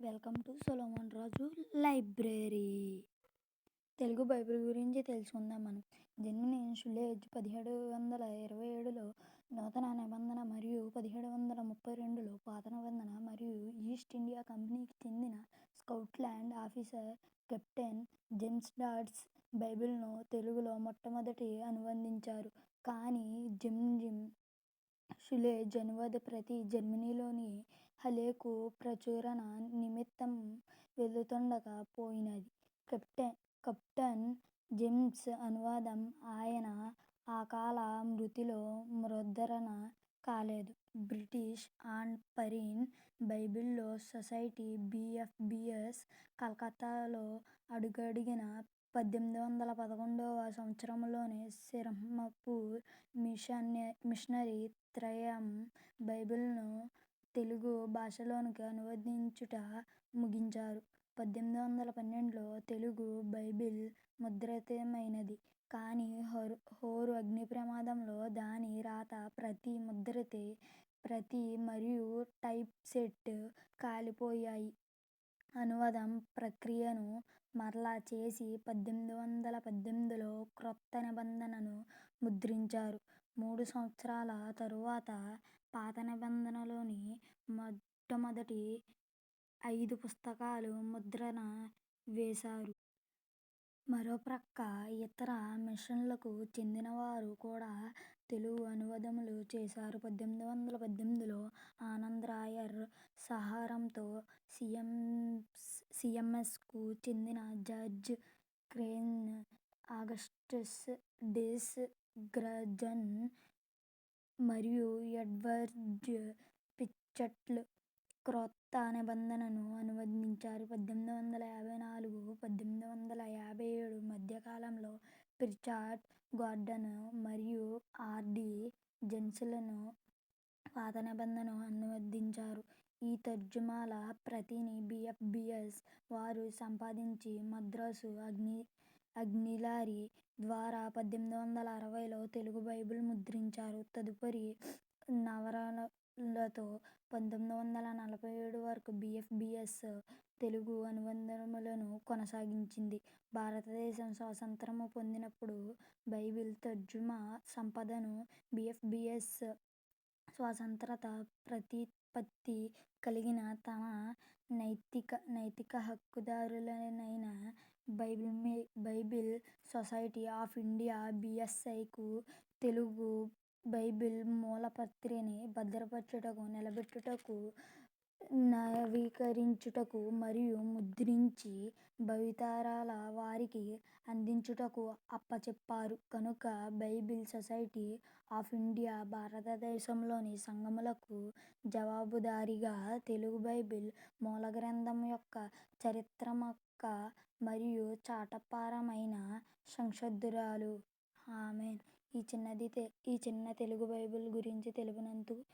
Welcome to Solomon Raju library. Telugu Bible గురించి తెలుసుకుందాం మనం. జన్మిన షులేజ్ 1727లో నూతన నిబంధన మరియు 1732లో పాత నిబంధన మరియు ఈస్ట్ ఇండియా కంపెనీకి చెందిన స్కౌట్లాండ్ ఆఫీసర్ కెప్టెన్ జేమ్స్ డాడ్స్ బైబిల్ను తెలుగులో మొట్టమొదటి అనువదించారు. కానీ జేమ్స్ షులేజ్ అనువాద ప్రతి జర్మనీలోని హలేకు ప్రచురణ నిమిత్తం వెళుతుండగా పోయినది. కెప్టెన్ జేమ్స్ అనువాదం ఆయన అకాల మృతిలో ముద్రణ కాలేదు. British and foreign Bible society (BFBS) కలకత్తాలో అడుగుపెట్టిన 1811వ సంవత్సరంలోనే శ్రీరాంపూర్ మిషనరీ త్రయం బైబిల్ను తెలుగు భాషలోనికి అనువదించుట ముగించారు. 1812లో తెలుగు బైబిల్ ముద్రితమైనది. కానీ హోరు అగ్నిప్రమాదంలో దాని రాత ప్రతి మరియు టైప్ సెట్ కాలిపోయాయి. అనువాద ప్రక్రియను మరల చేసి 1818లో క్రొత్త నిబంధనను ముద్రించారు. 3 సంవత్సరాల తరువాత పాత నిబంధనలోని మొట్టమొదటి 5 పుస్తకాలు ముద్రణ వేశారు. మరోప్రక్క ఇతర మిషన్లకు చెందినవారు కూడా తెలుగు అనువాదములు చేశారు. 1818లో ఆనందరాయర్ సహకారంతో సిఎంఎస్కు చెందిన జార్జ్ క్రేన్, అగస్టస్ డేస్ గ్రజన్ మరియు ఎడ్వర్డ్ పిచర్డ్లు క్రొత్త నిబంధనను అనువదించారు. 1854–1857 మధ్యకాలంలో పిచర్డ్, గార్డన్ మరియు ఆర్.డి. జెన్సెన్ పాత నిబంధనను అనువదించారు. ఈ తర్జుమాల ప్రతిని BFBS వారు సంపాదించి మద్రాసు ఆగ్జిలరీ ద్వారా 1860లో తెలుగు బైబిల్ ముద్రించారు. తదుపరి సవరణలతో 1947 వరకు BFBS తెలుగు అనువాదములను కొనసాగించింది. భారతదేశం స్వాతంత్ర్యం పొందినప్పుడు బైబిల్ తర్జుమా సంపదను BFBS స్వతంత్ర ప్రతిపత్తి కలిగి తన నైతిక హక్కుదారులైన బైబిల్ సొసైటీ ఆఫ్ ఇండియా (BSIకు) తెలుగు బైబిల్ మూలప్రతిని భద్రపరచుటకు, నిలబెట్టుటకు, నవీకరించుటకు మరియు ముద్రించి భావితరాల వారికి అందించుటకు అప్పచెప్పారు. కనుక బైబిల్ సొసైటీ ఆఫ్ ఇండియా భారతదేశంలోని సంఘములకు జవాబుదారీగా తెలుగు బైబిల్ మూలగ్రంథం యొక్క చారిత్రాత్మక మరియు చట్టపరమైన సాక్షాధారాలు. ఆమేన్. ఈ చిన్న తెలుగు బైబిల్ గురించి తెలిపినందుకు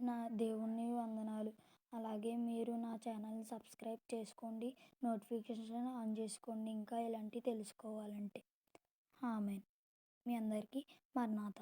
నా దేవునికి వందనాలు. అలాగే మీరు నా ఛానల్ని సబ్స్క్రైబ్ చేసుకోండి, నోటిఫికేషన్ ఆన్ చేసుకోండి ఇంకా ఇలాంటివి తెలుసుకోవాలంటే. ఆమేన్. మీ అందరికీ మరణాత.